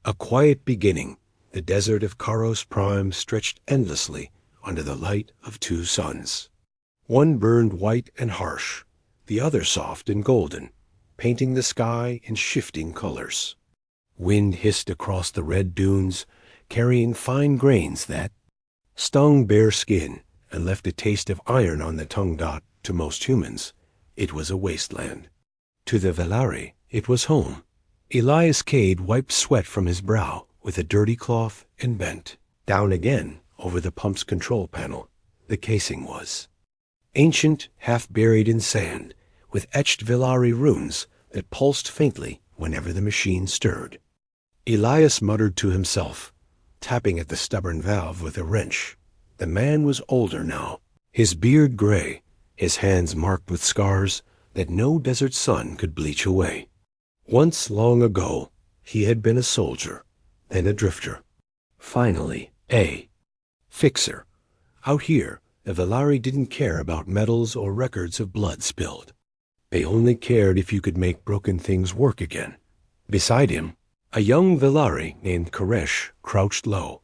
A quiet beginning, the desert of Karos Prime stretched endlessly under the light of two suns. One burned white and harsh, the other soft and golden, painting the sky in shifting colors. Wind hissed across the red dunes, carrying fine grains that stung bare skin and left a taste of iron on the tongue. To most humans, it was a wasteland. To the Velari, it was home. Elias Cade wiped sweat from his brow with a dirty cloth and bent down again over the pump's control panel. The casing was ancient, half buried in sand, with etched Velari runes that pulsed faintly whenever the machine stirred. Elias muttered to himself, tapping at the stubborn valve with a wrench. The man was older now, his beard gray, his hands marked with scars that no desert sun could bleach away. Once long ago, he had been a soldier, then a drifter. Finally, a fixer. Out here, the Velari didn't care about medals or records of blood spilled. They only cared if you could make broken things work again. Beside him, a young Velari named Koresh crouched low,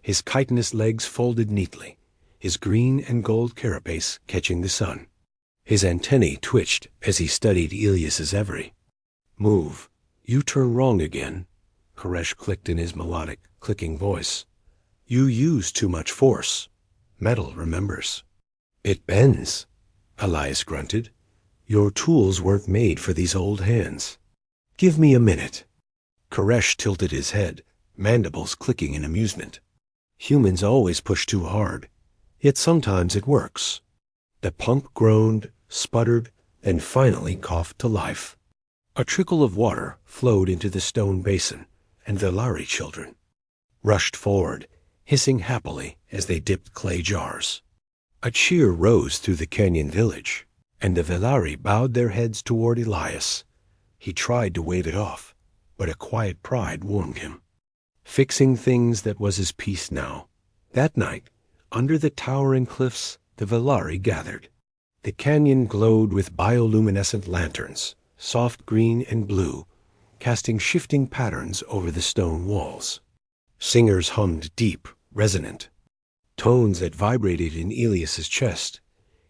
his chitinous legs folded neatly, his green and gold carapace catching the sun. His antennae twitched as he studied Elias's every move. You turn wrong again, Koresh clicked in his melodic, clicking voice. You use too much force. Metal remembers. It bends, Elias grunted. Your tools weren't made for these old hands. Give me a minute. Koresh tilted his head, mandibles clicking in amusement. Humans always push too hard, yet sometimes it works. The pump groaned, sputtered, and finally coughed to life. A trickle of water flowed into the stone basin, and the Velari children rushed forward, hissing happily as they dipped clay jars. A cheer rose through the canyon village, and the Velari bowed their heads toward Elias. He tried to wave it off, but a quiet pride warmed him. Fixing things, that was his peace now. That night, under the towering cliffs, the Velari gathered. The canyon glowed with bioluminescent lanterns, soft green and blue, casting shifting patterns over the stone walls. Singers hummed deep, resonant tones that vibrated in Elias's chest.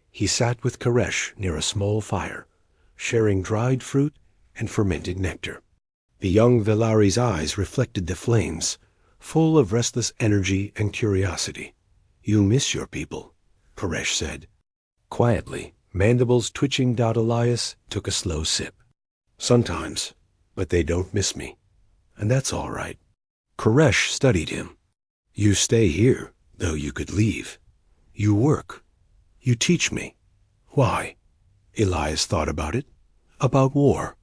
He sat with Koresh near a small fire, sharing dried fruit and fermented nectar. The young Velari's eyes reflected the flames, full of restless energy and curiosity. You miss your people, Koresh said. Quietly, mandibles twitching. Elias took a slow sip. Sometimes, but they don't miss me, and that's all right. Koresh studied him. You stay here, though you could leave. You work. You teach me. Why? Elias thought about it. About war.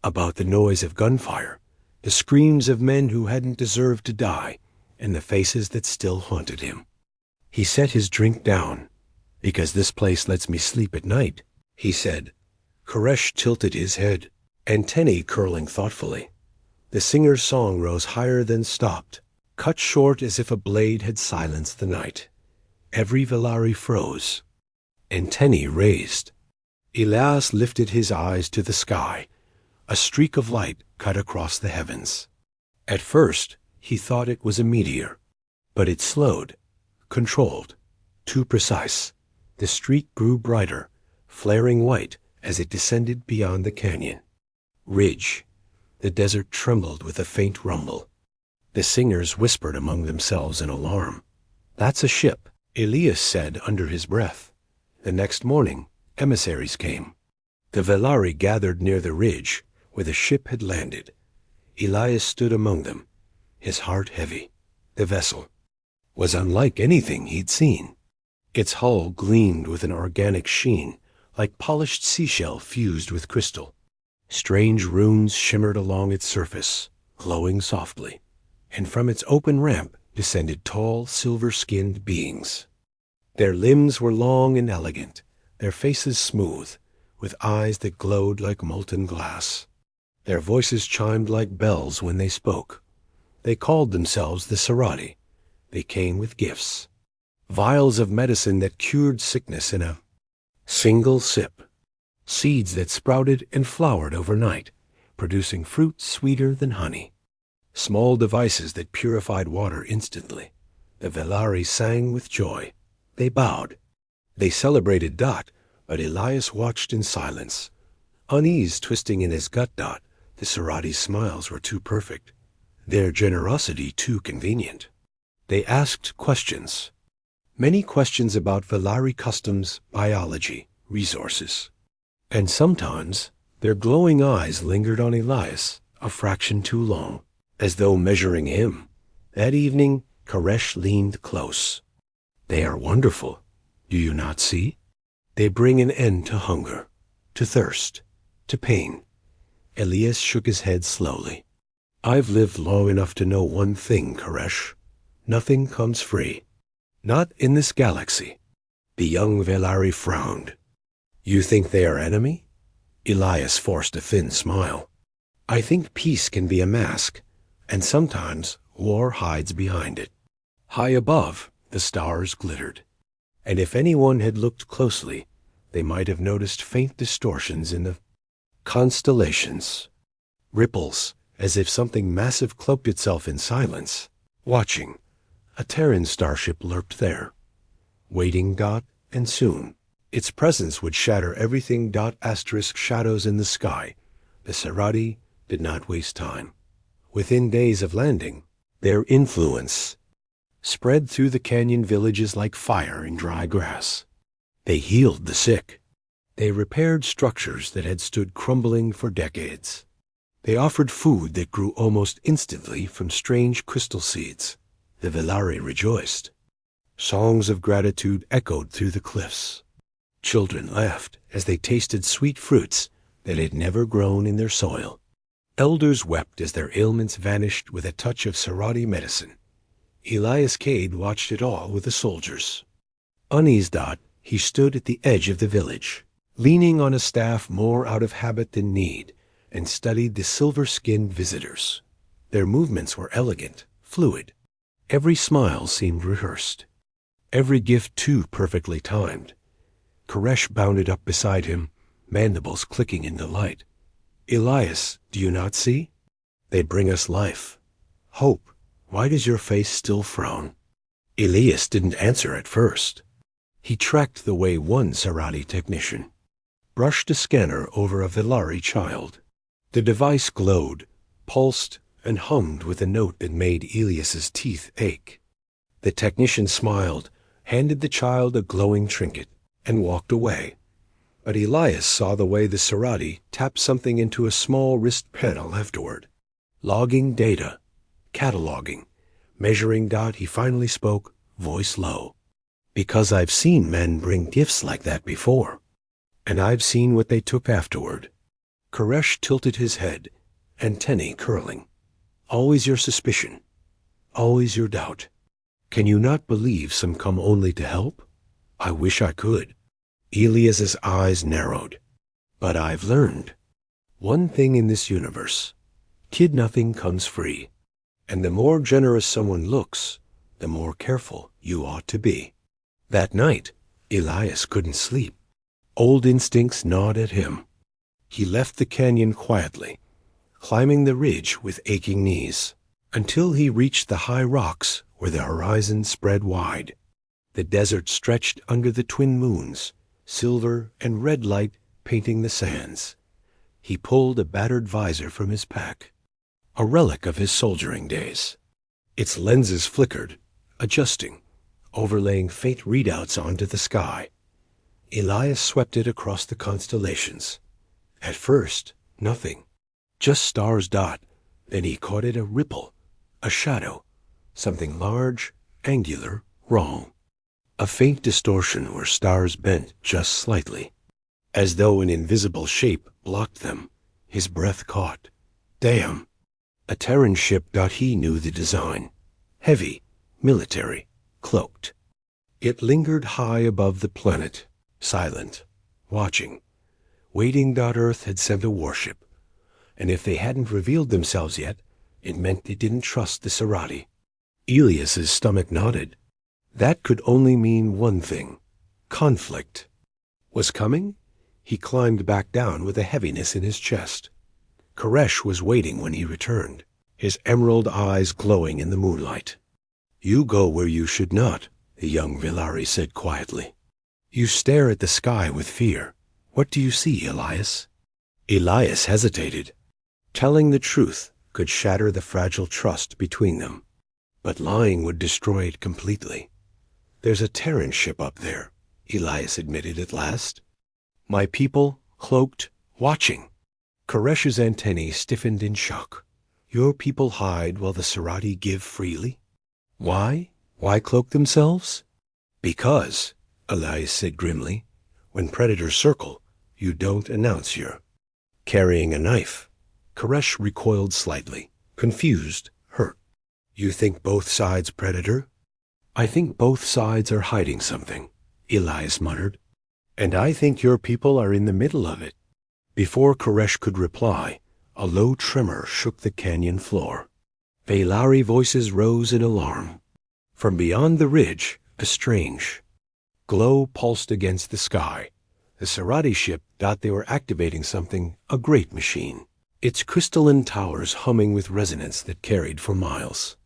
About the noise of gunfire, the screams of men who hadn't deserved to die, and the faces that still haunted him. He set his drink down. Because this place lets me sleep at night, he said. Koresh tilted his head, antennae curling thoughtfully. The singer's song rose higher, then stopped, cut short as if a blade had silenced the night. Every Velari froze. Antennae raised. Elias lifted his eyes to the sky. A streak of light cut across the heavens. At first, he thought it was a meteor, but it slowed, controlled, too precise. The streak grew brighter, flaring white as it descended beyond the canyon. Ridge. The desert trembled with a faint rumble. The singers whispered among themselves in alarm. That's a ship, Elias said under his breath. The next morning, emissaries came. The Velari gathered near the ridge where the ship had landed. Elias stood among them, his heart heavy. The vessel was unlike anything he'd seen. Its hull gleamed with an organic sheen, like polished seashell fused with crystal. Strange runes shimmered along its surface, glowing softly, and from its open ramp descended tall, silver-skinned beings. Their limbs were long and elegant, their faces smooth, with eyes that glowed like molten glass. Their voices chimed like bells when they spoke. They called themselves the Sarati. They came with gifts. Vials of medicine that cured sickness in a single sip. Seeds that sprouted and flowered overnight, producing fruit sweeter than honey. small devices that purified water instantly. The Velari sang with joy. They bowed. They celebrated Dot, but Elias watched in silence. Unease twisting in his gut. Dot, the Serati's smiles were too perfect. Their generosity too convenient. They asked questions. Many questions about Velari customs, biology, resources. And sometimes their glowing eyes lingered on Elias a fraction too long, as though measuring him. That evening, Koresh leaned close. They are wonderful, do you not see? They bring an end to hunger, to thirst, to pain. Elias shook his head slowly. I've lived long enough to know one thing, Koresh. Nothing comes free. Not in this galaxy. The young Velari frowned. You think they are enemy? Elias forced a thin smile. I think peace can be a mask, and sometimes war hides behind it. High above, the stars glittered, and if anyone had looked closely, they might have noticed faint distortions in the constellations. Ripples, as if something massive cloaked itself in silence, watching. A Terran starship lurked there, waiting. And soon, its presence would shatter everything. Asterisk shadows in the sky. The Serati did not waste time. Within days of landing, their influence spread through the canyon villages like fire in dry grass. They healed the sick. They repaired structures that had stood crumbling for decades. They offered food that grew almost instantly from strange crystal seeds. The Velari rejoiced. Songs of gratitude echoed through the cliffs. Children laughed as they tasted sweet fruits that had never grown in their soil. Elders wept as their ailments vanished with a touch of Serati medicine. Elias Cade watched it all with the soldiers. Uneased, he stood at the edge of the village, leaning on a staff more out of habit than need, and studied the silver-skinned visitors. Their movements were elegant, fluid. Every smile seemed rehearsed. Every gift too perfectly timed. Koresh bounded up beside him, mandibles clicking in delight. Elias, do you not see? They bring us life. Hope, why does your face still frown? Elias didn't answer at first. He tracked the way one Serati technician brushed a scanner over a Velari child. The device glowed, pulsed, and hummed with a note that made Elias's teeth ache. The technician smiled, handed the child a glowing trinket, and walked away. But Elias saw the way the Serati tapped something into a small wrist panel afterward. Logging data, cataloging, measuring. He finally spoke, voice low. Because I've seen men bring gifts like that before, and I've seen what they took afterward. Koresh tilted his head, antennae curling. Always your suspicion, always your doubt. Can you not believe some come only to help? I wish I could. Elias's eyes narrowed. But I've learned one thing in this universe. Kid, nothing comes free. And the more generous someone looks, the more careful you ought to be. That night, Elias couldn't sleep. Old instincts gnawed at him. He left the canyon quietly, climbing the ridge with aching knees, until he reached the high rocks where the horizon spread wide. The desert stretched under the twin moons, silver and red light painting the sands. He pulled a battered visor from his pack, a relic of his soldiering days. Its lenses flickered, adjusting, overlaying faint readouts onto the sky. Elias swept it across the constellations. At first, nothing. Just stars. Then he caught it, a ripple, a shadow, something large, angular, wrong. A faint distortion where stars bent just slightly, as though an invisible shape blocked them. His breath caught. Damn! A Terran ship. He knew the design. Heavy, military, cloaked. It lingered high above the planet, silent, watching, waiting. Earth had sent a warship, and if they hadn't revealed themselves yet, it meant they didn't trust the Serati. Elias's stomach nodded. That could only mean one thing. Conflict was coming. He climbed back down with a heaviness in his chest. Koresh was waiting when he returned, his emerald eyes glowing in the moonlight. "You go where you should not," the young Velari said quietly. "You stare at the sky with fear. What do you see, Elias?" Elias hesitated. Telling the truth could shatter the fragile trust between them, but lying would destroy it completely. "There's a Terran ship up there," Elias admitted at last. "My people, cloaked, watching." Koresh's antennae stiffened in shock. "Your people hide while the Serati give freely? Why? Why cloak themselves?" "Because," Elias said grimly, "when predators circle, you don't announce you're carrying a knife." Koresh recoiled slightly, confused, hurt. "You think both sides predator?" "I think both sides are hiding something," Elias muttered. "And I think your people are in the middle of it." Before Koresh could reply, a low tremor shook the canyon floor. Velari voices rose in alarm. From beyond the ridge, a strange glow pulsed against the sky. The Serati ship thought they were activating something, a great machine, its crystalline towers humming with resonance that carried for miles.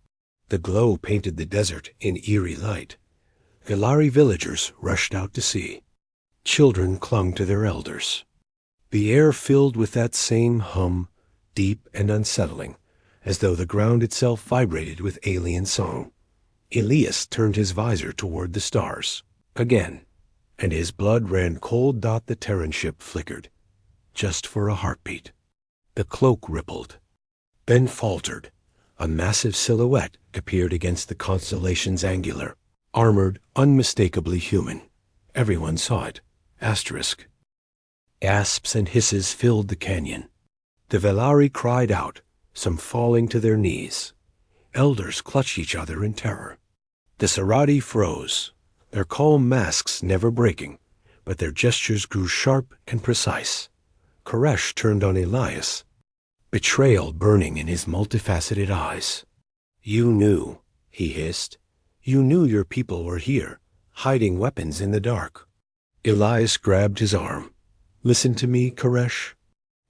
The glow painted the desert in eerie light. Velari villagers rushed out to see. Children clung to their elders. The air filled with that same hum, deep and unsettling, as though the ground itself vibrated with alien song. Elias turned his visor toward the stars. Again, and his blood ran cold. The Terran ship flickered, just for a heartbeat. The cloak rippled, then faltered. A massive silhouette appeared against the constellation's angular, armored, unmistakably human. Everyone saw it. Asterisk. Gasps and hisses filled the canyon. The Velari cried out, some falling to their knees. Elders clutched each other in terror. The Serati froze, their calm masks never breaking, but their gestures grew sharp and precise. Koresh turned on Elias, betrayal burning in his multifaceted eyes. "You knew," he hissed. "You knew your people were here, hiding weapons in the dark." Elias grabbed his arm. "Listen to me, Koresh.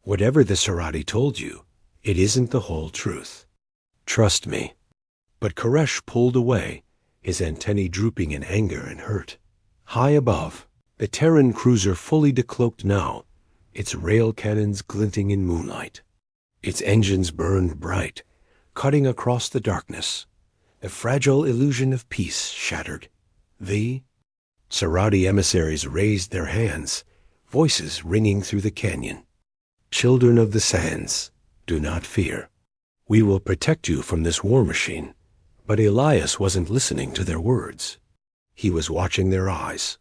Whatever the Serati told you, it isn't the whole truth. Trust me." But Koresh pulled away, his antennae drooping in anger and hurt. High above, the Terran cruiser fully decloaked now, its rail cannons glinting in moonlight. Its engines burned bright, cutting across the darkness. The fragile illusion of peace shattered. The Serati emissaries raised their hands, voices ringing through the canyon. "Children of the sands, do not fear. We will protect you from this war machine." But Elias wasn't listening to their words. He was watching their eyes.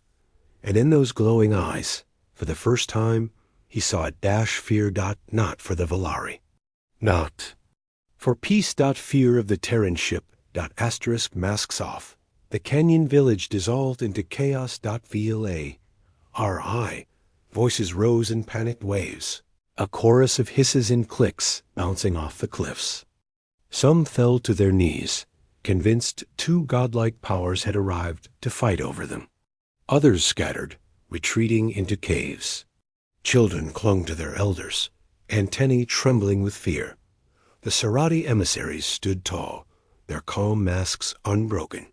And in those glowing eyes, for the first time, he saw a dash fear. Not for the Velari. Not for peace. Fear of the Terran ship. Asterisk masks off. The canyon village dissolved into chaos. VLA. RI. Voices rose in panicked waves. A chorus of hisses and clicks bouncing off the cliffs. Some fell to their knees, convinced two godlike powers had arrived to fight over them. Others scattered, retreating into caves. Children clung to their elders, antennae trembling with fear. The Serati emissaries stood tall, their calm masks unbroken.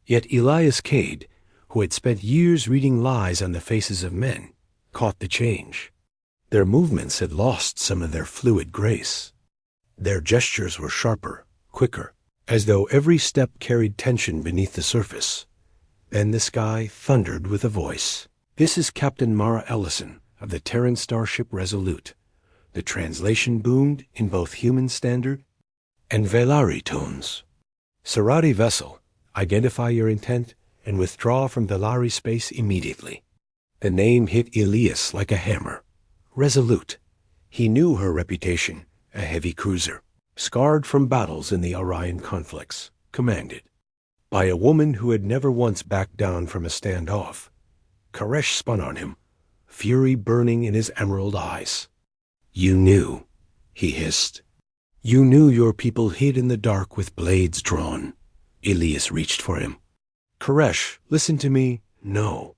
Yet Elias Cade, who had spent years reading lies on the faces of men, caught the change. Their movements had lost some of their fluid grace. Their gestures were sharper, quicker, as though every step carried tension beneath the surface. Then the sky thundered with a voice. "This is Captain Mara Ellison of the Terran starship Resolute." The translation boomed in both human standard and Velari tones. "Serati vessel, identify your intent and withdraw from Velari space immediately." The name hit Elias like a hammer. Resolute. He knew her reputation, a heavy cruiser, scarred from battles in the Orion conflicts, commanded by a woman who had never once backed down from a standoff. Koresh spun on him, fury burning in his emerald eyes. "You knew," he hissed. "You knew your people hid in the dark with blades drawn." Elias reached for him. "Koresh, listen to me." "No."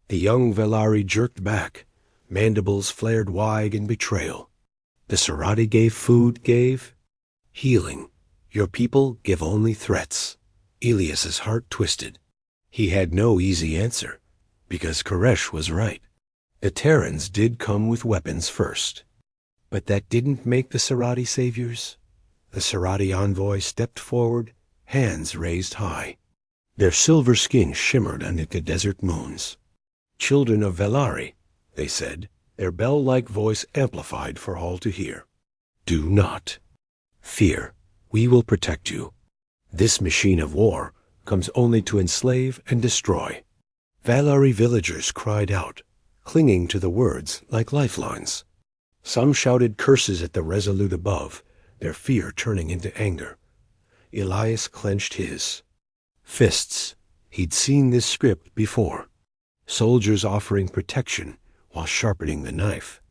The young Velari jerked back, mandibles flared wide in betrayal. The Serati gave food, gave Healing. Your people give only threats. Elias's heart twisted. He had no easy answer, because Koresh was right. The Terrans did come with weapons first. But that didn't make the Serati saviors. The Serati envoy stepped forward, hands raised high. Their silver skin shimmered under the desert moons. Children of Velari, they said, their bell-like voice amplified for all to hear. Do not fear. We will protect you. This machine of war comes only to enslave and destroy. Velari villagers cried out, clinging to the words like lifelines. Some shouted curses at the Resolute above, their fear turning into anger. Elias clenched his fists. He'd seen this script before. Soldiers offering protection while sharpening the knife.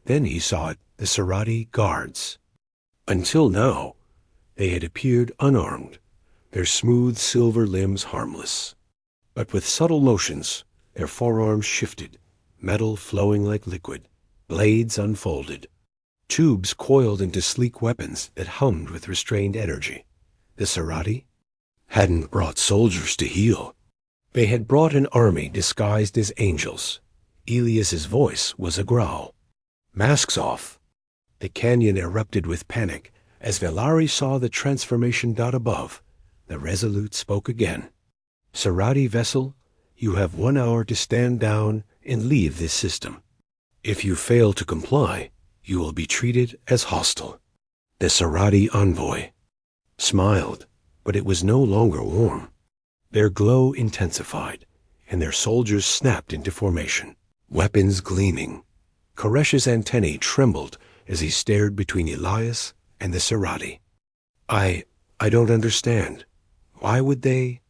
Then he saw it, the Serati guards. Until now, they had appeared unarmed, their smooth silver limbs harmless. But with subtle motions, their forearms shifted, metal flowing like liquid, blades unfolded. Tubes coiled into sleek weapons that hummed with restrained energy. The Serati hadn't brought soldiers to heal. They had brought an army disguised as angels. Elias's voice was a growl. Masks off. The canyon erupted with panic as Velari saw the transformation dot above. The Resolute spoke again. Serati vessel, you have 1 hour to stand down and leave this system. If you fail to comply, you will be treated as hostile. The Serati envoy smiled, but it was no longer warm. Their glow intensified, and their soldiers snapped into formation, weapons gleaming. Koresh's antennae trembled as he stared between Elias and the Serati. I don't understand. Why would they?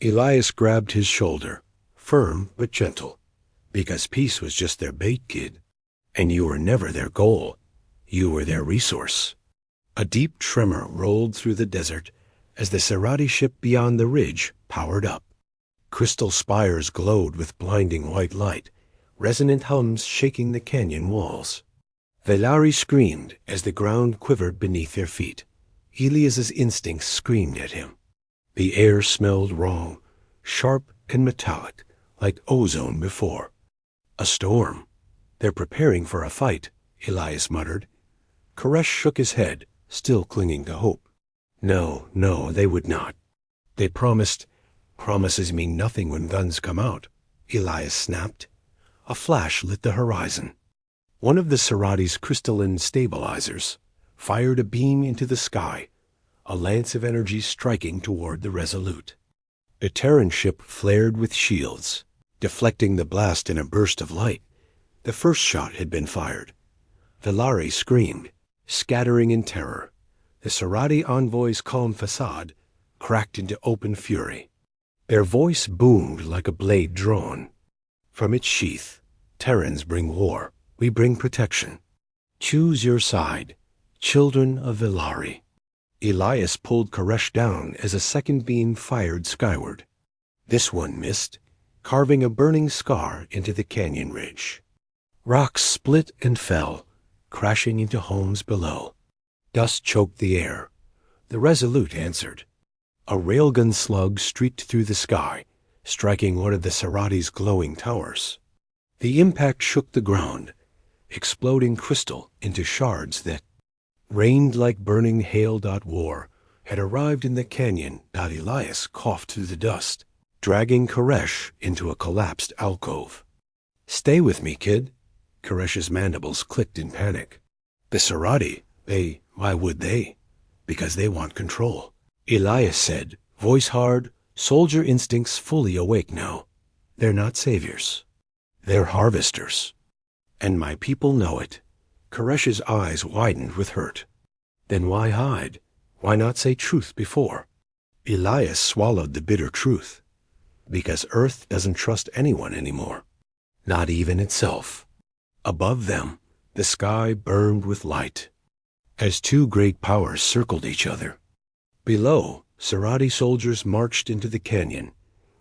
Elias grabbed his shoulder, firm but gentle. Because peace was just their bait, kid. And you were never their goal. You were their resource. A deep tremor rolled through the desert as the Serati ship beyond the ridge powered up. Crystal spires glowed with blinding white light, resonant hums shaking the canyon walls. Velari screamed as the ground quivered beneath their feet. Elias's instincts screamed at him. The air smelled wrong, sharp and metallic, like ozone before. A storm. They're preparing for a fight, Elias muttered. Koresh shook his head, still clinging to hope. No, they would not. They promised. Promises mean nothing when guns come out, Elias snapped. A flash lit the horizon. One of the Serati's crystalline stabilizers fired a beam into the sky, a lance of energy striking toward the Resolute. The Terran ship flared with shields, deflecting the blast in a burst of light. The first shot had been fired. Velari screamed, scattering in terror. The Serati envoy's calm facade cracked into open fury. Their voice boomed like a blade drawn. From its sheath, Terrans bring war. We bring protection. Choose your side, children of Velari. Elias pulled Koresh down as a second beam fired skyward. This one missed, carving a burning scar into the canyon ridge. Rocks split and fell, crashing into homes below. Dust choked the air. The Resolute answered. A railgun slug streaked through the sky, striking one of the Serati's glowing towers. The impact shook the ground, exploding crystal into shards that rained like burning hail. War had arrived in the canyon. Elias coughed through the dust, dragging Koresh into a collapsed alcove. Stay with me, kid. Koresh's mandibles clicked in panic. The Serati, why would they? Because they want control. Elias said, voice hard, soldier instincts fully awake now. They're not saviors. They're harvesters. And my people know it. Koresh's eyes widened with hurt. Then why hide? Why not say truth before? Elias swallowed the bitter truth. Because Earth doesn't trust anyone anymore. Not even itself. Above them, the sky burned with light, as two great powers circled each other. Below, Serati soldiers marched into the canyon,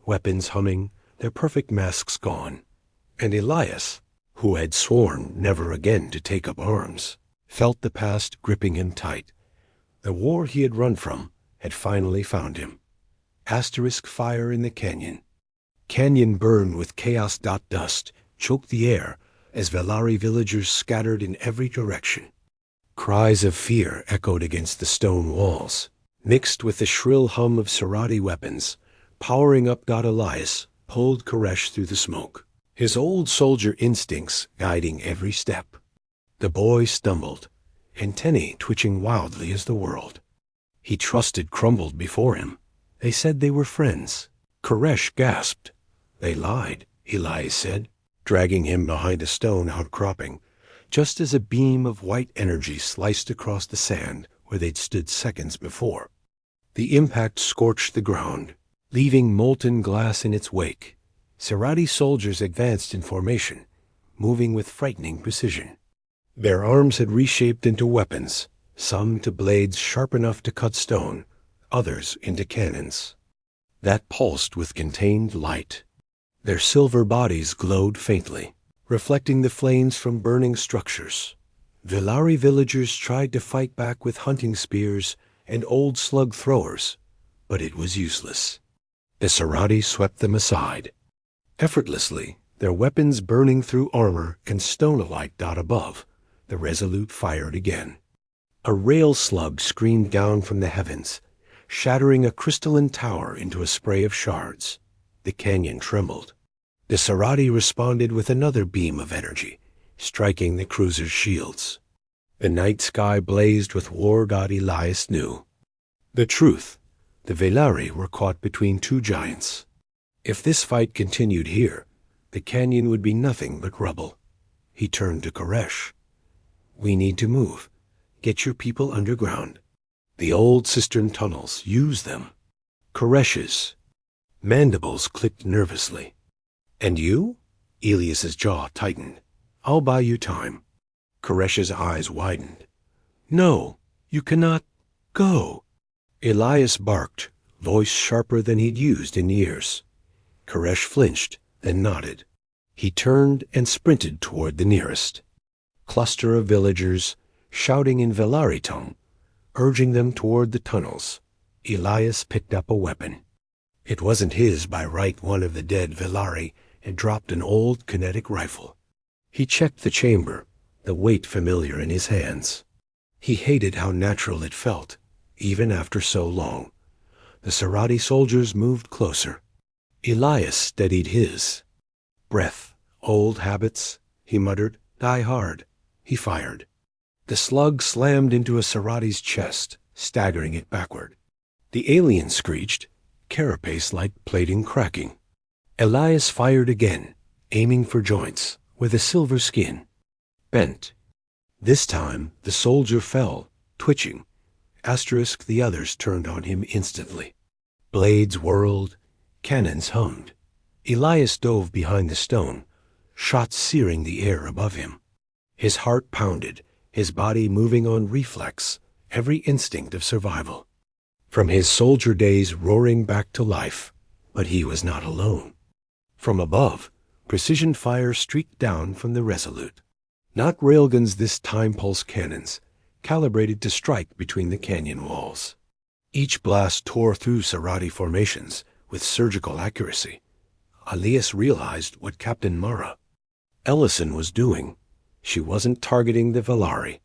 weapons humming, their perfect masks gone. And Elias, who had sworn never again to take up arms, felt the past gripping him tight. The war he had run from had finally found him. Asterisk fire in the canyon. Canyon burned with chaos. Dust choked the air as Velari villagers scattered in every direction. Cries of fear echoed against the stone walls, mixed with the shrill hum of Serati weapons. Powering up. Elias pulled Koresh through the smoke, his old soldier instincts guiding every step. The boy stumbled, antennae twitching wildly as the world he trusted crumbled before him. They said they were friends. Koresh gasped. They lied, Elias said, dragging him behind a stone outcropping, just as a beam of white energy sliced across the sand where they'd stood seconds before. The impact scorched the ground, leaving molten glass in its wake. Serati soldiers advanced in formation, moving with frightening precision. Their arms had reshaped into weapons, some to blades sharp enough to cut stone, others into cannons that pulsed with contained light. Their silver bodies glowed faintly, reflecting the flames from burning structures. Velari villagers tried to fight back with hunting spears and old slug throwers, but it was useless. The Serati swept them aside. Effortlessly, their weapons burning through armor and stone alike. Above, the Resolute fired again. A rail slug screamed down from the heavens, shattering a crystalline tower into a spray of shards. The canyon trembled. The Serati responded with another beam of energy, striking the cruiser's shields. The night sky blazed with war. Elias knew the truth. The Velari were caught between two giants. If this fight continued here, the canyon would be nothing but rubble. He turned to Koresh. We need to move. Get your people underground. The old cistern tunnels, use them. Koresh's mandibles clicked nervously. And you? Elias's jaw tightened. I'll buy you time. Koresh's eyes widened. No, you cannot go. Elias barked, voice sharper than he'd used in years. Koresh flinched, then nodded. He turned and sprinted toward the nearest cluster of villagers, shouting in Velari tongue, urging them toward the tunnels. Elias picked up a weapon. It wasn't his by right. One of the dead Velari had dropped an old kinetic rifle. He checked the chamber, the weight familiar in his hands. He hated how natural it felt, even after so long. The Serati soldiers moved closer. Elias steadied his breath. Old habits, he muttered. Die hard. He fired. The slug slammed into a Serati's chest, staggering it backward. The alien screeched, carapace-like plating cracking. Elias fired again, aiming for joints, where the silver skin bent. This time, the soldier fell, twitching. Asterisk. The others turned on him instantly. Blades whirled, cannons hummed. Elias dove behind the stone, shots searing the air above him. His heart pounded, his body moving on reflex, every instinct of survival. From his soldier days roaring back to life, but he was not alone. From above, precision fire streaked down from the Resolute. Not railguns this time, pulse cannons, calibrated to strike between the canyon walls. Each blast tore through Serati formations with surgical accuracy. Elias realized what Captain Mara Ellison was doing. She wasn't targeting the Velari.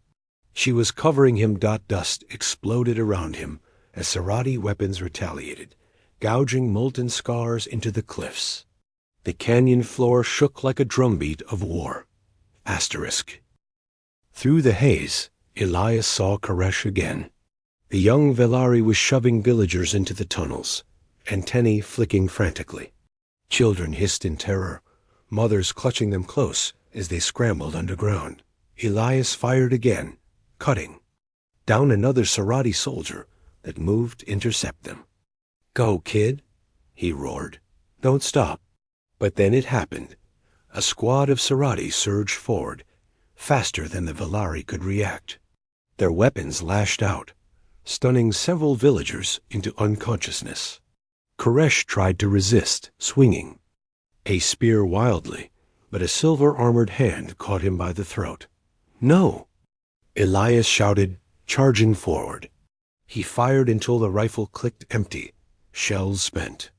She was covering him. Dust exploded around him as Serati weapons retaliated, gouging molten scars into the cliffs. The canyon floor shook like a drumbeat of war. Asterisk. Through the haze, Elias saw Koresh again. The young Velari was shoving villagers into the tunnels, antennae flicking frantically. Children hissed in terror, mothers clutching them close as they scrambled underground. Elias fired again, cutting down another Serati soldier that moved to intercept them. Go, kid, he roared. Don't stop. But then it happened. A squad of Serati surged forward, faster than the Velari could react. Their weapons lashed out, stunning several villagers into unconsciousness. Koresh tried to resist, swinging a spear wildly, but a silver-armored hand caught him by the throat. No! Elias shouted, charging forward. He fired until the rifle clicked empty, shells spent.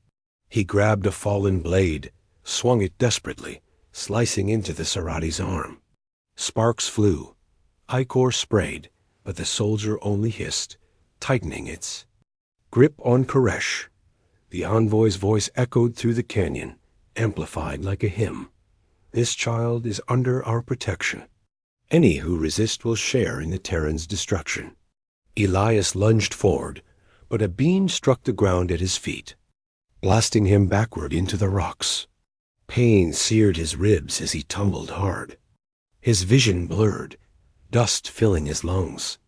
He grabbed a fallen blade, swung it desperately, slicing into the Sarati's arm. Sparks flew. Ichor sprayed, but the soldier only hissed, tightening its grip on Koresh. The envoy's voice echoed through the canyon, amplified like a hymn. This child is under our protection. Any who resist will share in the Terran's destruction. Elias lunged forward, but a beam struck the ground at his feet, blasting him backward into the rocks. Pain seared his ribs as he tumbled hard. His vision blurred, dust filling his lungs.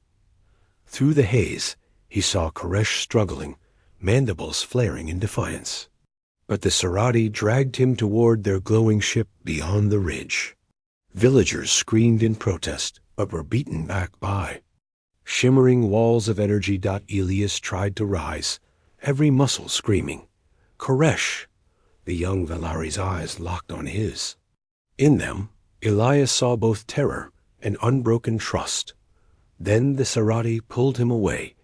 Through the haze, he saw Koresh struggling, mandibles flaring in defiance. But the Sarati dragged him toward their glowing ship beyond the ridge. Villagers screamed in protest, but were beaten back by shimmering walls of energy. Elias tried to rise, every muscle screaming, "Koresh!" The young Valari's eyes locked on his. In them, Elias saw both terror and unbroken trust. Then the Sarati pulled him away,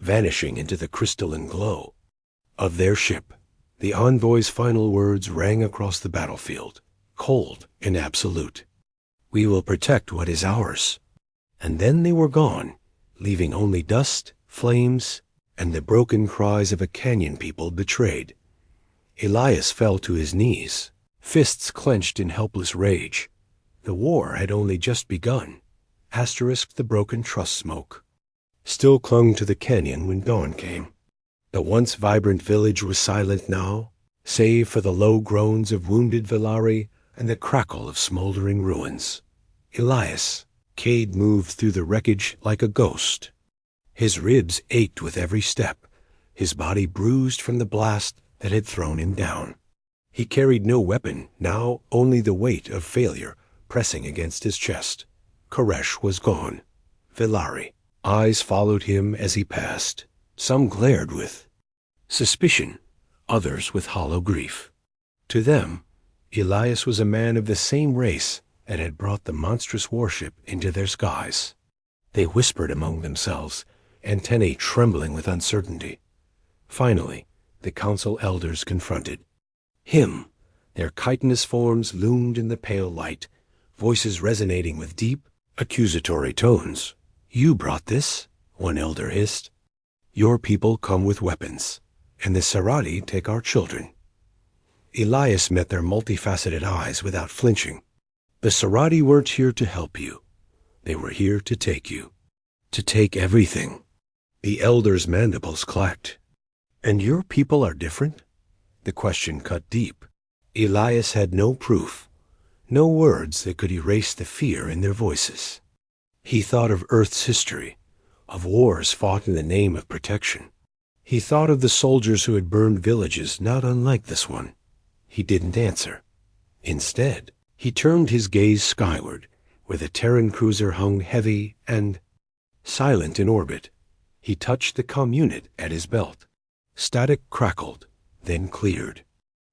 vanishing into the crystalline glow of their ship. The envoy's final words rang across the battlefield, cold and absolute. "We will protect what is ours." And then they were gone, leaving only dust, flames, and the broken cries of a canyon people betrayed. Elias fell to his knees, fists clenched in helpless rage. The war had only just begun. The broken trust smoke still clung to the canyon when dawn came. The once vibrant village was silent now, save for the low groans of wounded Valari and the crackle of smoldering ruins. Elias, Cade moved through the wreckage like a ghost. His ribs ached with every step, his body bruised from the blast that had thrown him down. He carried no weapon, now only the weight of failure pressing against his chest. Koresh was gone. Valari. Eyes followed him as he passed. Some glared with suspicion, others with hollow grief. To them, Elias was a man of the same race that had brought the monstrous warship into their skies. They whispered among themselves, antennae trembling with uncertainty. Finally, the council elders confronted him. Their chitinous forms loomed in the pale light, voices resonating with deep, accusatory tones. "You brought this," one elder hissed. "Your people come with weapons, and the Sarati take our children." Elias met their multifaceted eyes without flinching. "The Sarati weren't here to help you. They were here to take you. To take everything." The elders' mandibles clacked. "And your people are different?" The question cut deep. Elias had no proof, no words that could erase the fear in their voices. He thought of Earth's history, of wars fought in the name of protection. He thought of the soldiers who had burned villages not unlike this one. He didn't answer. Instead, he turned his gaze skyward, where the Terran cruiser hung heavy and silent in orbit. He touched the comm unit at his belt. Static crackled, then cleared.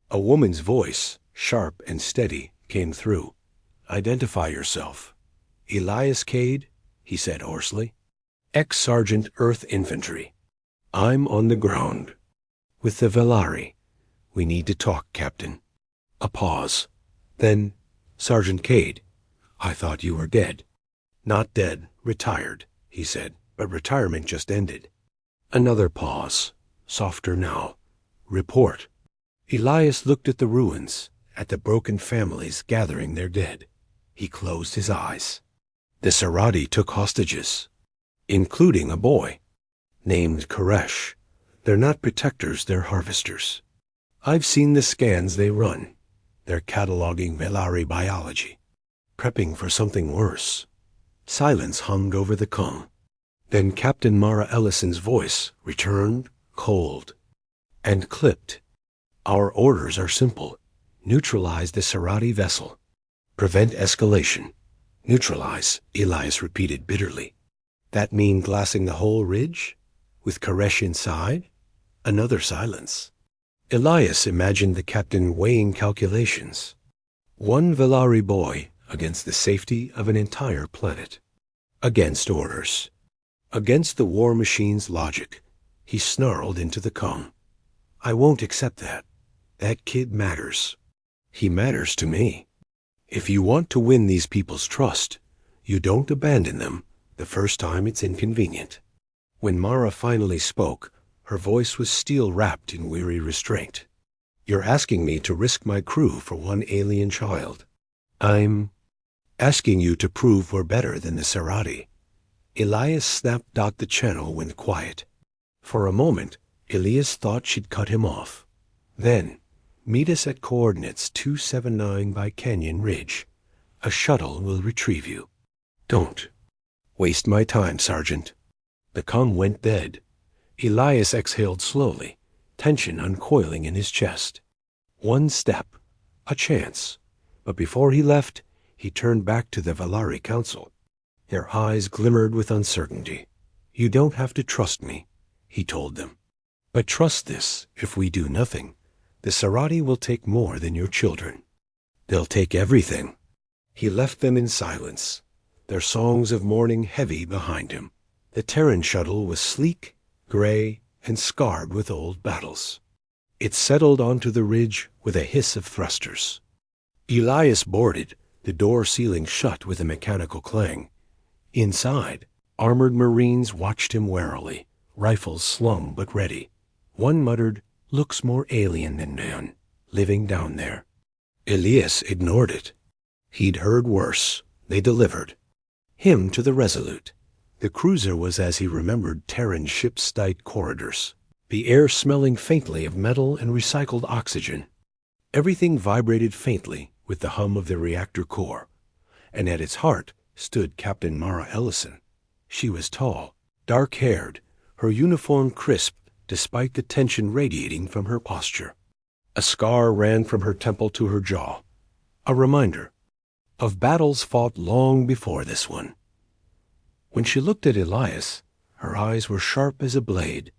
A woman's voice, sharp and steady, came through. "Identify yourself." "Elias Cade," he said hoarsely. "Ex-Sergeant Earth Infantry. I'm on the ground with the Valari. We need to talk, Captain." A pause. Then, "Sergeant Cade, I thought you were dead." "Not dead, retired," he said, "but retirement just ended." Another pause, softer now. "Report." Elias looked at the ruins, at the broken families gathering their dead. He closed his eyes. The Sarati took hostages, including a boy named Koresh. They're not protectors, they're harvesters. I've seen the scans they run. They're cataloging Valari biology, prepping for something worse. Silence hummed over the comm. Then Captain Mara Ellison's voice returned, cold and clipped. "Our orders are simple. Neutralize the Sarati vessel. Prevent escalation." "Neutralize," Elias repeated bitterly. "That mean glassing the whole ridge? With Koresh inside?" Another silence. Elias imagined the captain weighing calculations. One Valari boy against the safety of an entire planet. Against orders. Against the war machine's logic, he snarled into the comm. I won't accept that. That kid matters. He matters to me. If you want to win these people's trust, you don't abandon them the first time it's inconvenient. When Mara finally spoke, her voice was steel-wrapped in weary restraint. You're asking me to risk my crew for one alien child. I'm asking you to prove we're better than the Serati. Elias snapped. The channel went quiet. For a moment, Elias thought she'd cut him off. Then, meet us at coordinates 279 by Canyon Ridge. A shuttle will retrieve you. Don't waste my time, Sergeant. The comm went dead. Elias exhaled slowly, tension uncoiling in his chest. One step, a chance. But before he left, he turned back to the Valari Council. Their eyes glimmered with uncertainty. You don't have to trust me, he told them. But trust this, if we do nothing, the Serati will take more than your children. They'll take everything. He left them in silence, their songs of mourning heavy behind him. The Terran shuttle was sleek, gray, and scarred with old battles. It settled onto the ridge with a hiss of thrusters. Elias boarded, the door sealing shut with a mechanical clang. Inside, armored Marines watched him warily, rifles slung but ready. One muttered, looks more alien than man, living down there. Elias ignored it. He'd heard worse. They delivered. Him to the Resolute. The cruiser was as he remembered Terran ship's tight corridors, the air smelling faintly of metal and recycled oxygen. Everything vibrated faintly with the hum of the reactor core, and at its heart stood Captain Mara Ellison. She was tall, dark-haired, her uniform crisp despite the tension radiating from her posture. A scar ran from her temple to her jaw, a reminder of battles fought long before this one. When she looked at Elias, her eyes were sharp as a blade.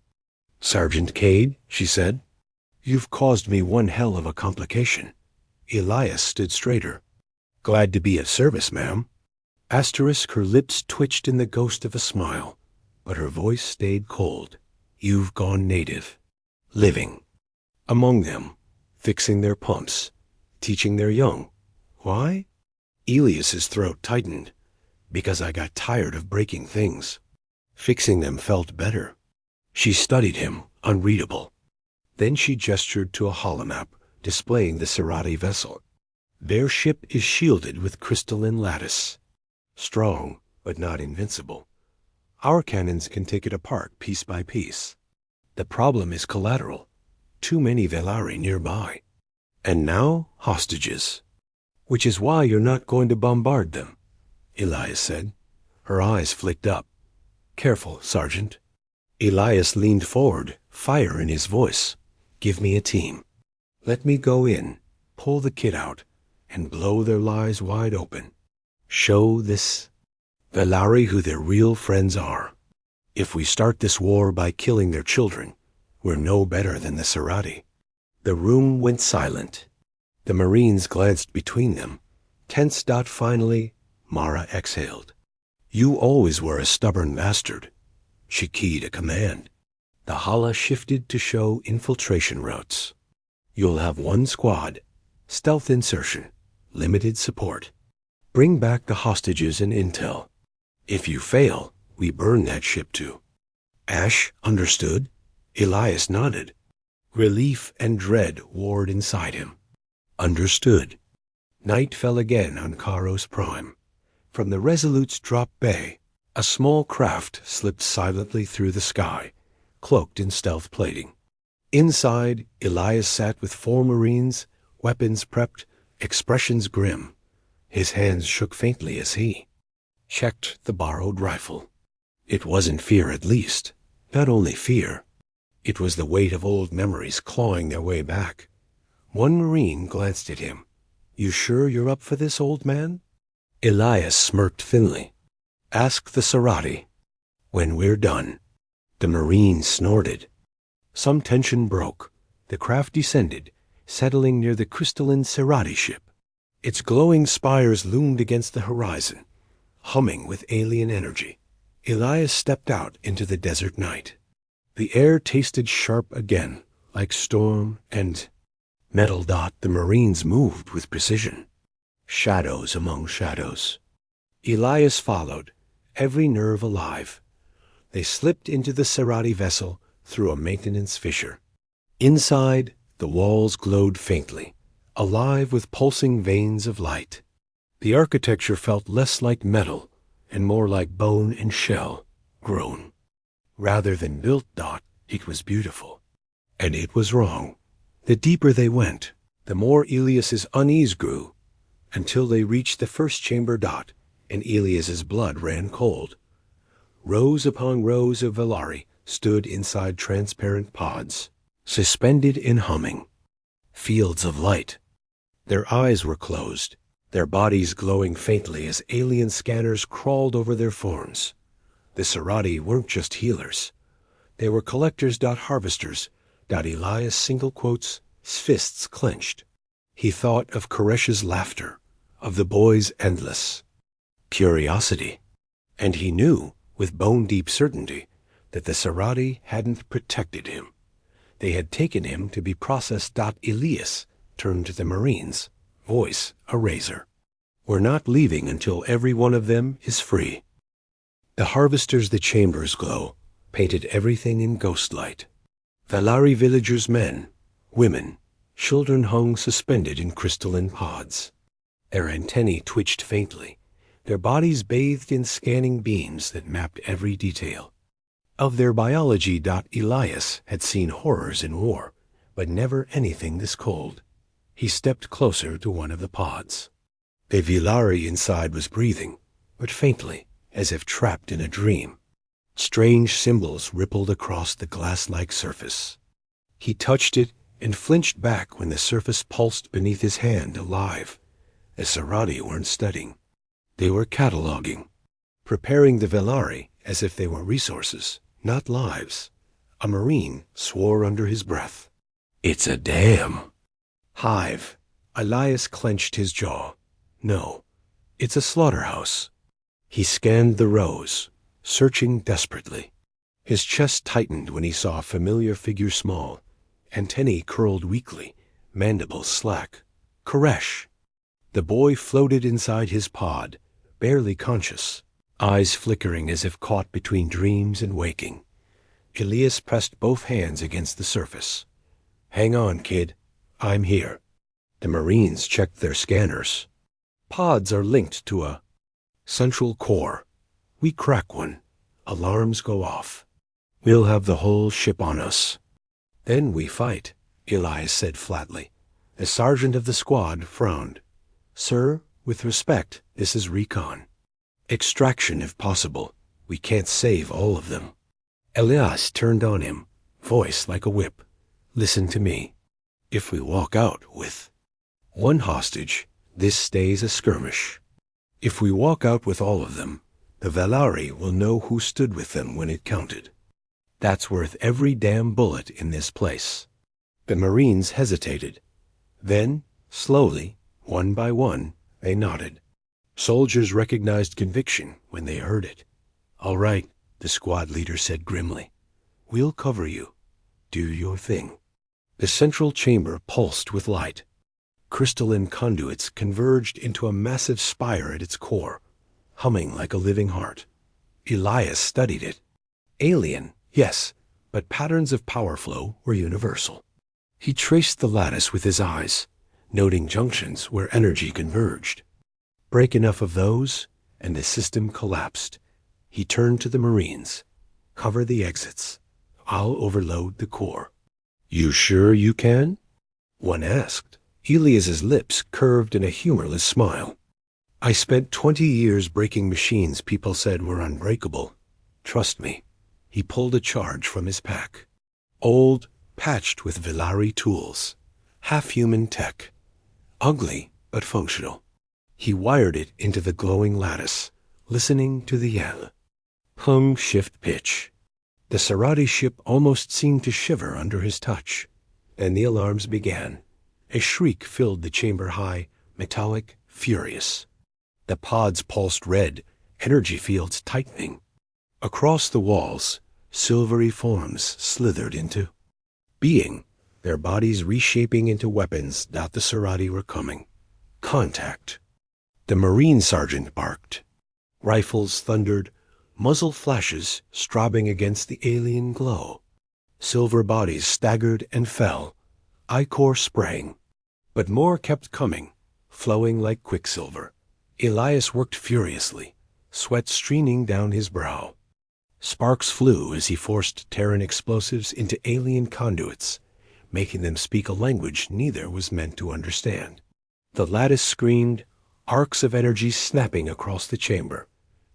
Sergeant Cade, she said, you've caused me one hell of a complication. Elias stood straighter. Glad to be of service, ma'am. Asterisk, her lips twitched in the ghost of a smile, but her voice stayed cold. You've gone native. Living. Among them, fixing their pumps, teaching their young. Why? Elias's throat tightened. Because I got tired of breaking things. Fixing them felt better. She studied him, unreadable. Then she gestured to a holomap displaying the Serati vessel. Their ship is shielded with crystalline lattice. Strong, but not invincible. Our cannons can take it apart piece by piece. The problem is collateral. Too many Velari nearby. And now, hostages. Which is why you're not going to bombard them, Elias said. Her eyes flicked up. Careful, Sergeant. Elias leaned forward, fire in his voice. Give me a team. Let me go in, pull the kid out, and blow their lives wide open. Show this Velari who their real friends are. If we start this war by killing their children, we're no better than the Serati. The room went silent. The Marines glanced between them. Tense. Finally, Mara exhaled. You always were a stubborn bastard. She keyed a command. The Hala shifted to show infiltration routes. You'll have one squad, stealth insertion, limited support. Bring back the hostages and intel. If you fail, we burn that ship too. Ash understood. Elias nodded. Relief and dread warred inside him. Understood. Night fell again on Karos Prime. From the Resolute's drop bay, a small craft slipped silently through the sky, cloaked in stealth plating. Inside, Elias sat with 4 Marines, weapons prepped, expressions grim. His hands shook faintly as he checked the borrowed rifle. It wasn't fear, at least. Not only fear. It was the weight of old memories clawing their way back. One Marine glanced at him. You sure you're up for this, old man? Elias smirked thinly. Ask the Serati. When we're done. The Marine snorted. Some tension broke. The craft descended, settling near the crystalline Serati ship. Its glowing spires loomed against the horizon, humming with alien energy. Elias stepped out into the desert night. The air tasted sharp again, like storm and metal. The Marines moved with precision. Shadows among shadows. Elias followed, every nerve alive. They slipped into the Serati vessel through a maintenance fissure. Inside, the walls glowed faintly, alive with pulsing veins of light. The architecture felt less like metal and more like bone and shell, grown. Rather than built. It was beautiful. And it was wrong. The deeper they went, the more Elias's unease grew, until they reached the first chamber. And Elias's blood ran cold. Rows upon rows of Velari stood inside transparent pods, suspended and humming. Fields of light. Their eyes were closed, their bodies glowing faintly as alien scanners crawled over their forms. The Serati weren't just healers. They were collectors. Harvesters. Elias single quotes, fists clenched. He thought of Koresh's laughter, of the boy's endless curiosity. And he knew, with bone-deep certainty, that the Serati hadn't protected him. They had taken him to be processed. Elias turned to the Marines, voice a razor. We're not leaving until every one of them is free. The harvesters, the chambers glow, painted everything in ghost light. Velari villagers, men, women, children hung suspended in crystalline pods. Their antennae twitched faintly, their bodies bathed in scanning beams that mapped every detail. Of their biology. Elias had seen horrors in war, but never anything this cold. He stepped closer to one of the pods. The Velari inside was breathing, but faintly, as if trapped in a dream. Strange symbols rippled across the glass-like surface. He touched it and flinched back when the surface pulsed beneath his hand, alive. The Serati weren't studying. They were cataloging, preparing the Velari as if they were resources, not lives. A Marine swore under his breath. It's a dam. Hive. Elias clenched his jaw. No, it's a slaughterhouse. He scanned the rows, searching desperately. His chest tightened when he saw a familiar figure, small, antennae curled weakly, mandibles slack. Koresh. The boy floated inside his pod, barely conscious, eyes flickering as if caught between dreams and waking. Elias pressed both hands against the surface. Hang on, kid. I'm here. The Marines checked their scanners. Pods are linked to a central core. We crack one. Alarms go off. We'll have the whole ship on us. Then we fight, Elias said flatly. The sergeant of the squad frowned. Sir, with respect, this is recon. Extraction if possible. We can't save all of them. Elias turned on him, voice like a whip. Listen to me. If we walk out with one hostage, this stays a skirmish. If we walk out with all of them, the Velari will know who stood with them when it counted. That's worth every damn bullet in this place. The Marines hesitated. Then, slowly, one by one, they nodded. Soldiers recognized conviction when they heard it. All right, the squad leader said grimly. We'll cover you. Do your thing. The central chamber pulsed with light. Crystalline conduits converged into a massive spire at its core, humming like a living heart. Elias studied it. Alien, yes, but patterns of power flow were universal. He traced the lattice with his eyes, noting junctions where energy converged. Break enough of those, and the system collapsed. He turned to the Marines. Cover the exits. I'll overload the core. You sure you can? One asked. Elias's lips curved in a humorless smile. I spent 20 years breaking machines people said were unbreakable. Trust me. He pulled a charge from his pack. Old, patched with Velari tools. Half-human tech. Ugly, but functional. He wired it into the glowing lattice, listening to the yell. Hum, shift, pitch. The Serati ship almost seemed to shiver under his touch. Then the alarms began. A shriek filled the chamber, high, metallic, furious. The pods pulsed red, energy fields tightening. Across the walls, silvery forms slithered into being, their bodies reshaping into weapons that the Serati were coming. Contact. The Marine sergeant barked. Rifles thundered, muzzle flashes strobing against the alien glow. Silver bodies staggered and fell, ichor sprang. But more kept coming, flowing like quicksilver. Elias worked furiously, sweat streaming down his brow. Sparks flew as he forced Terran explosives into alien conduits, making them speak a language neither was meant to understand. The lattice screamed, arcs of energy snapping across the chamber.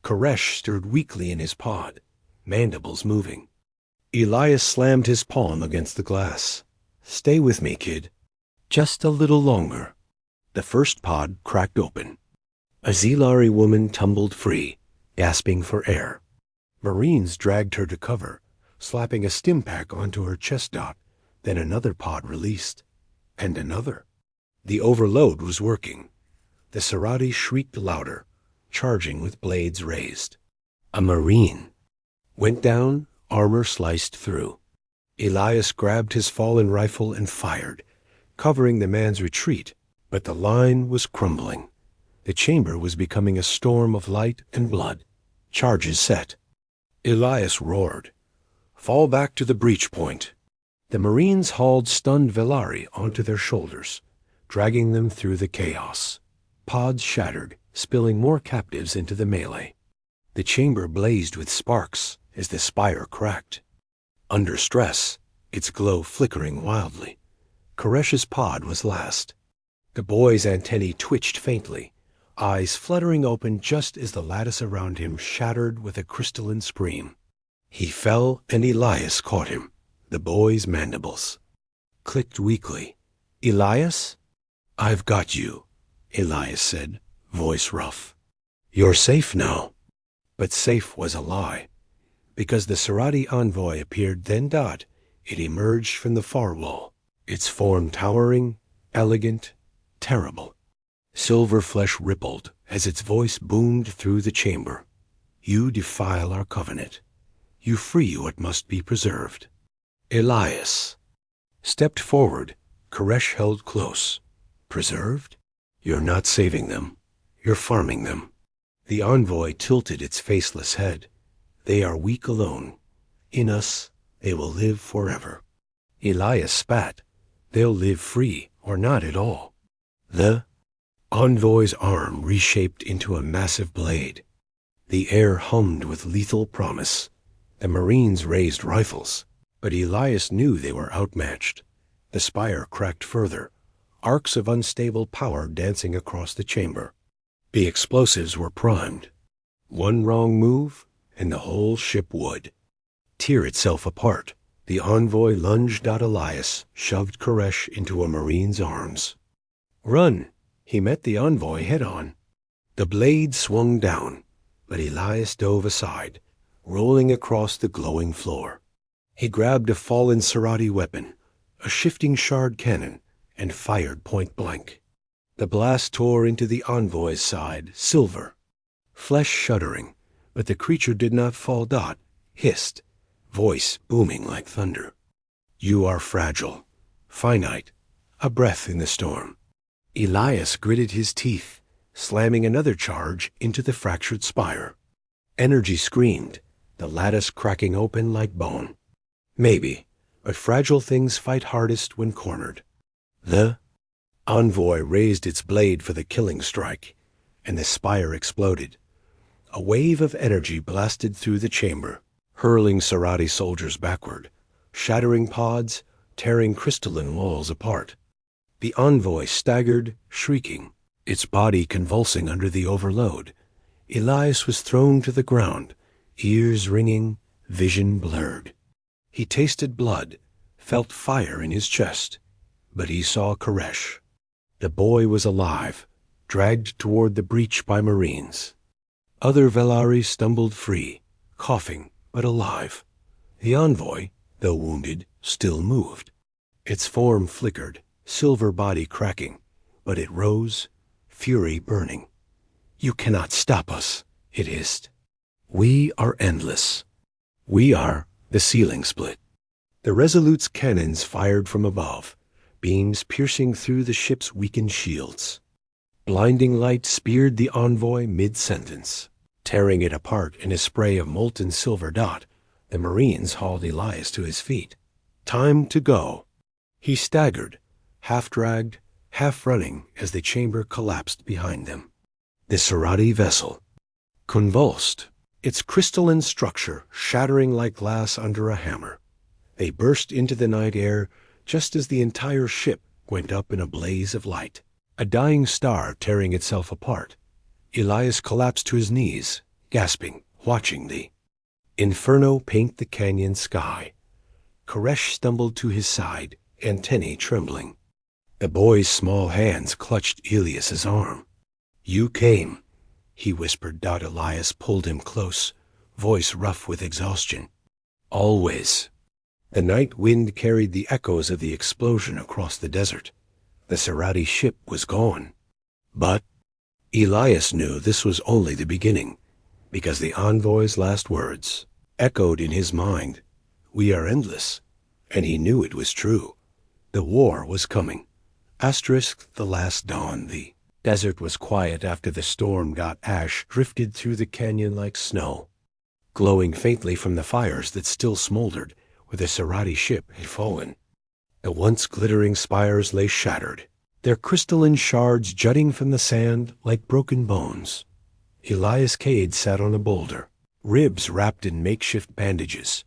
Koresh stirred weakly in his pod, mandibles moving. Elias slammed his palm against the glass. "Stay with me, kid. Just a little longer." The first pod cracked open. A Zelari woman tumbled free, gasping for air. Marines dragged her to cover, slapping a stim pack onto her chest dot. Then another pod released. And another. The overload was working. The Serati shrieked louder, charging with blades raised. A Marine went down, armor sliced through. Elias grabbed his fallen rifle and fired, covering the man's retreat, but the line was crumbling. The chamber was becoming a storm of light and blood. Charges set. Elias roared, "Fall back to the breach point." The Marines hauled stunned Velari onto their shoulders, dragging them through the chaos. Pods shattered, spilling more captives into the melee. The chamber blazed with sparks as the spire cracked. Under stress, its glow flickering wildly. Koresh's pod was last. The boy's antennae twitched faintly, eyes fluttering open just as the lattice around him shattered with a crystalline scream. He fell and Elias caught him. The boy's mandibles clicked weakly. "Elias?" "I've got you," Elias said, voice rough. "You're safe now." But safe was a lie. Because the Serati envoy appeared then, it emerged from the far wall, its form towering, elegant, terrible. Silver flesh rippled as its voice boomed through the chamber. "You defile our covenant. You free what must be preserved." Elias stepped forward. Koresh held close. "Preserved? You're not saving them. You're farming them." The envoy tilted its faceless head. "They are weak alone. In us, they will live forever." Elias spat. "They'll live free, or not at all." The envoy's arm reshaped into a massive blade. The air hummed with lethal promise. The Marines raised rifles, but Elias knew they were outmatched. The spire cracked further, arcs of unstable power dancing across the chamber. The explosives were primed. One wrong move, and the whole ship would tear itself apart. The envoy lunged at Elias, shoved Koresh into a Marine's arms. "Run!" He met the envoy head-on. The blade swung down, but Elias dove aside, rolling across the glowing floor. He grabbed a fallen Serati weapon, a shifting shard cannon, and fired point blank. The blast tore into the envoy's side, silver. Flesh shuddering, but the creature did not fall. Hissed, voice booming like thunder. "You are fragile, finite, a breath in the storm." Elias gritted his teeth, slamming another charge into the fractured spire. Energy screamed, the lattice cracking open like bone. Maybe, but fragile things fight hardest when cornered. The envoy raised its blade for the killing strike, and the spire exploded. A wave of energy blasted through the chamber, hurling Serati soldiers backward, shattering pods, tearing crystalline walls apart. The envoy staggered, shrieking, its body convulsing under the overload. Elias was thrown to the ground, ears ringing, vision blurred. He tasted blood, felt fire in his chest, but he saw Koresh. The boy was alive, dragged toward the breach by Marines. Other Velari stumbled free, coughing but alive. The envoy, though wounded, still moved. Its form flickered, silver body cracking, but it rose, fury burning. "You cannot stop us," it hissed. We are endless. We are the ceiling split. The Resolute's cannons fired from above, beams piercing through the ship's weakened shields. Blinding light speared the envoy mid-sentence. Tearing it apart in a spray of molten silver dot, the Marines hauled Elias to his feet. Time to go. He staggered, half-dragged, half-running as the chamber collapsed behind them. The Serati vessel, convulsed, its crystalline structure shattering like glass under a hammer. They burst into the night air just as the entire ship went up in a blaze of light. A dying star tearing itself apart. Elias collapsed to his knees, gasping, watching the inferno paint the canyon sky. Koresh stumbled to his side, antennae trembling. The boy's small hands clutched Elias's arm. "You came," he whispered. Elias pulled him close, voice rough with exhaustion. "Always." The night wind carried the echoes of the explosion across the desert. The Serati ship was gone. But Elias knew this was only the beginning, because the envoy's last words echoed in his mind. We are endless. And he knew it was true. The war was coming. The last dawn. The desert was quiet after the storm. Ash drifted through the canyon like snow, glowing faintly from the fires that still smoldered where the Serati ship had fallen. The once glittering spires lay shattered, their crystalline shards jutting from the sand like broken bones. Elias Cade sat on a boulder, ribs wrapped in makeshift bandages,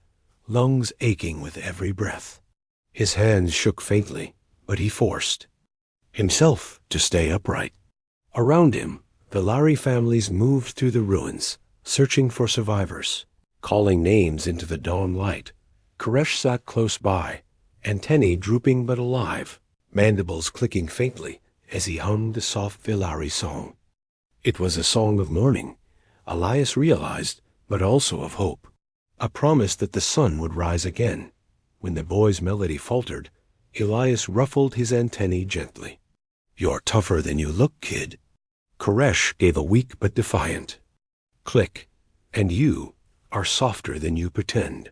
lungs aching with every breath. His hands shook faintly, but he forced himself to stay upright. Around him, the Lari families moved through the ruins, searching for survivors, calling names into the dawn light. Koresh sat close by, antennae drooping but alive, mandibles clicking faintly as he hummed a soft Velari song. It was a song of mourning, Elias realized, but also of hope. A promise that the sun would rise again. When the boy's melody faltered, Elias ruffled his antennae gently. "You're tougher than you look, kid." Koresh gave a weak but defiant click. "And you are softer than you pretend."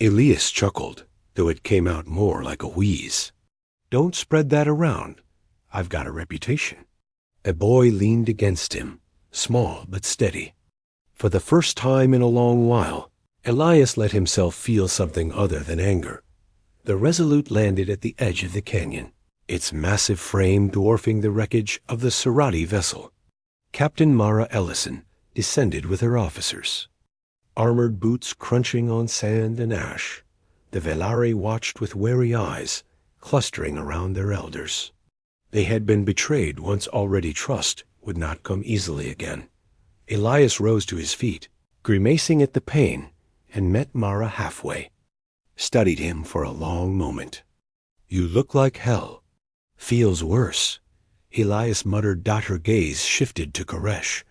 Elias chuckled, though it came out more like a wheeze. "Don't spread that around. I've got a reputation." A boy leaned against him, small but steady. For the first time in a long while, Elias let himself feel something other than anger. The Resolute landed at the edge of the canyon, its massive frame dwarfing the wreckage of the Serati vessel. Captain Mara Ellison descended with her officers. Armored boots crunching on sand and ash, the Velari watched with wary eyes, clustering around their elders. They had been betrayed once already. Trust would not come easily again. Elias rose to his feet, grimacing at the pain, and met Mara halfway. Studied him for a long moment. "You look like hell." "Feels worse," Elias muttered. Her gaze shifted to Koresh,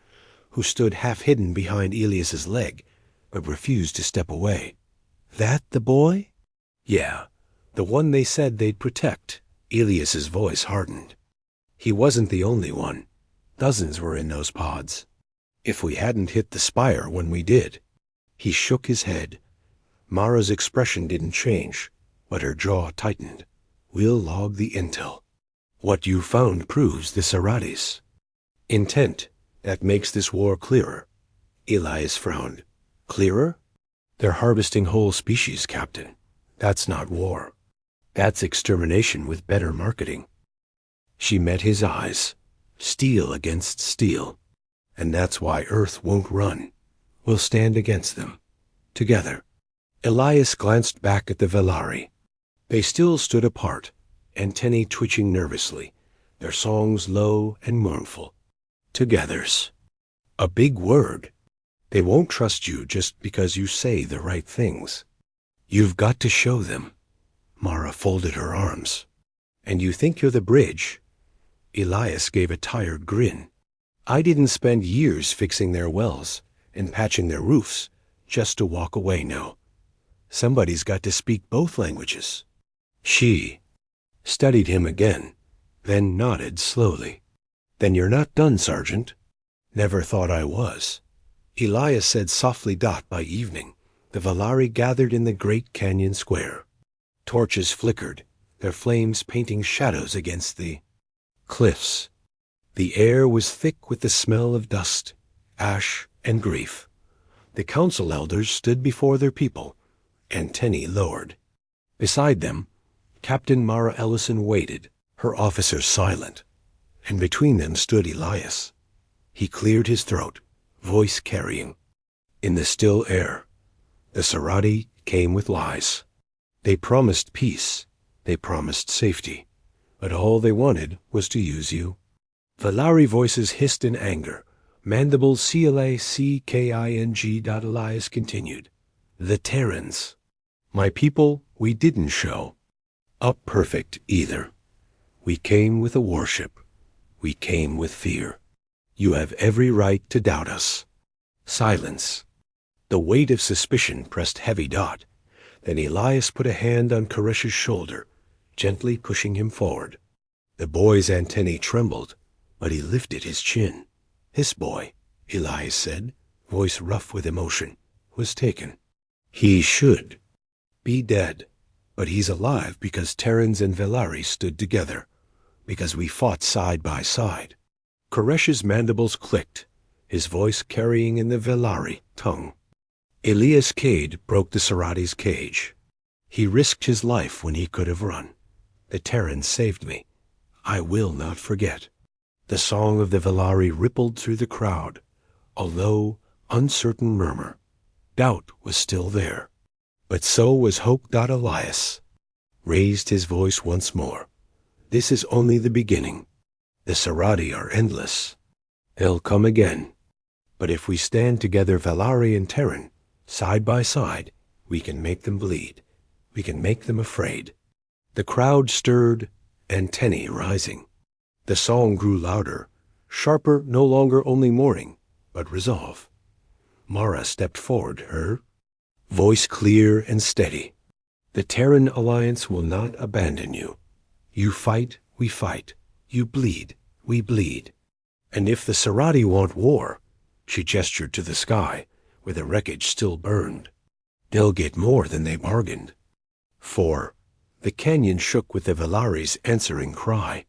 who stood half-hidden behind Elias's leg, but refused to step away. "That the boy?" "Yeah, the one they said they'd protect." Elias's voice hardened. "He wasn't the only one. Dozens were in those pods. If we hadn't hit the spire when we did." He shook his head. Mara's expression didn't change, but her jaw tightened. "We'll log the intel. What you found proves the Seratis intent. That makes this war clearer." Elias frowned. "Clearer? They're harvesting whole species, Captain. That's not war. That's extermination with better marketing." She met his eyes, steel against steel. "And that's why Earth won't run. We'll stand against them. Together." Elias glanced back at the Velari. They still stood apart, antennae twitching nervously, their songs low and mournful. Togethers. A big word. They won't trust you just because you say the right things. You've got to show them. Mara folded her arms. "And you think you're the bridge?" Elias gave a tired grin. "I didn't spend years fixing their wells and patching their roofs just to walk away now. Somebody's got to speak both languages." She studied him again, then nodded slowly. "Then you're not done, Sergeant?" "Never thought I was." Elias said softly. By evening, the Valari gathered in the great canyon square. Torches flickered, their flames painting shadows against the cliffs. The air was thick with the smell of dust, ash, and grief. The council elders stood before their people, antennae lowered. Beside them, Captain Mara Ellison waited, her officers silent, and between them stood Elias. He cleared his throat, voice carrying. In the still air, the Sarati came with lies. They promised peace, they promised safety, but all they wanted was to use you. Valari voices hissed in anger. Mandibles CLACKING. Elias continued. The Terrans. My people, we didn't show up perfect either. We came with a worship. We came with fear. You have every right to doubt us. Silence. The weight of suspicion pressed heavy. Then Elias put a hand on Koresh's shoulder, gently pushing him forward. The boy's antennae trembled, but he lifted his chin. This boy, Elias said, voice rough with emotion, was taken. He should be dead, but he's alive because Terrans and Valari stood together, because we fought side by side. Koresh's mandibles clicked, his voice carrying in the Valari tongue. Elias Cade broke the Sarati's cage. He risked his life when he could have run. The Terrans saved me. I will not forget. The song of the Valari rippled through the crowd, a low, uncertain murmur. Doubt was still there, but so was hope. Elias raised his voice once more. This is only the beginning. The Sarati are endless. They'll come again. But if we stand together, Valari and Terran, side by side, we can make them bleed. We can make them afraid. The crowd stirred, antennae rising. The song grew louder, sharper, no longer only mourning, but resolve. Mara stepped forward, her voice clear and steady. The Terran Alliance will not abandon you. You fight, we fight. You bleed, we bleed. And if the Sarati want war, she gestured to the sky, where the wreckage still burned, they'll get more than they bargained. For the canyon shook with the Valari's answering cry.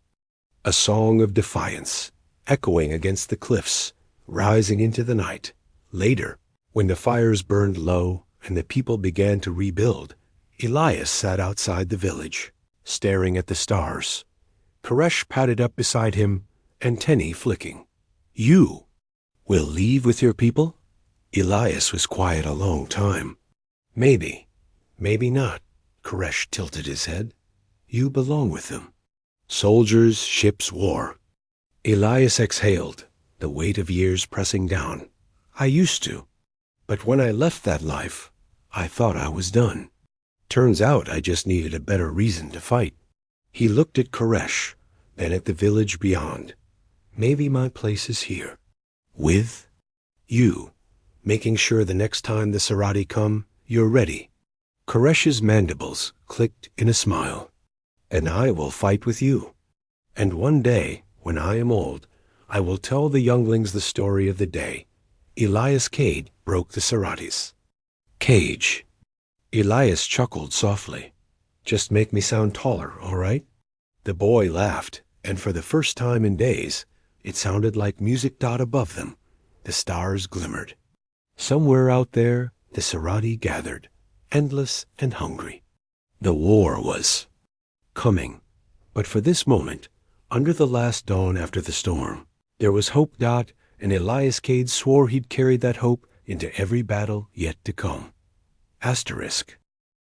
A song of defiance, echoing against the cliffs, rising into the night. Later, when the fires burned low and the people began to rebuild, Elias sat outside the village, staring at the stars. Koresh padded up beside him, antennae flicking. You will leave with your people? Elias was quiet a long time. Maybe, maybe not. Koresh tilted his head. You belong with them. Soldiers, ships, war. Elias exhaled, the weight of years pressing down. I used to. But when I left that life, I thought I was done. Turns out I just needed a better reason to fight. He looked at Koresh, then at the village beyond. Maybe my place is here. With you, making sure the next time the Sarati come, you're ready. Koresh's mandibles clicked in a smile. And I will fight with you. And one day, when I am old, I will tell the younglings the story of the day Elias Cade broke the Saratis. Cage. Elias chuckled softly. Just make me sound taller, all right? The boy laughed, and for the first time in days, it sounded like music. Above them, the stars glimmered. Somewhere out there, the Sarati gathered, endless and hungry. The war was coming, but for this moment, under the last dawn after the storm, there was hope. And Elias Cade swore he'd carry that hope into every battle yet to come. Asterisk.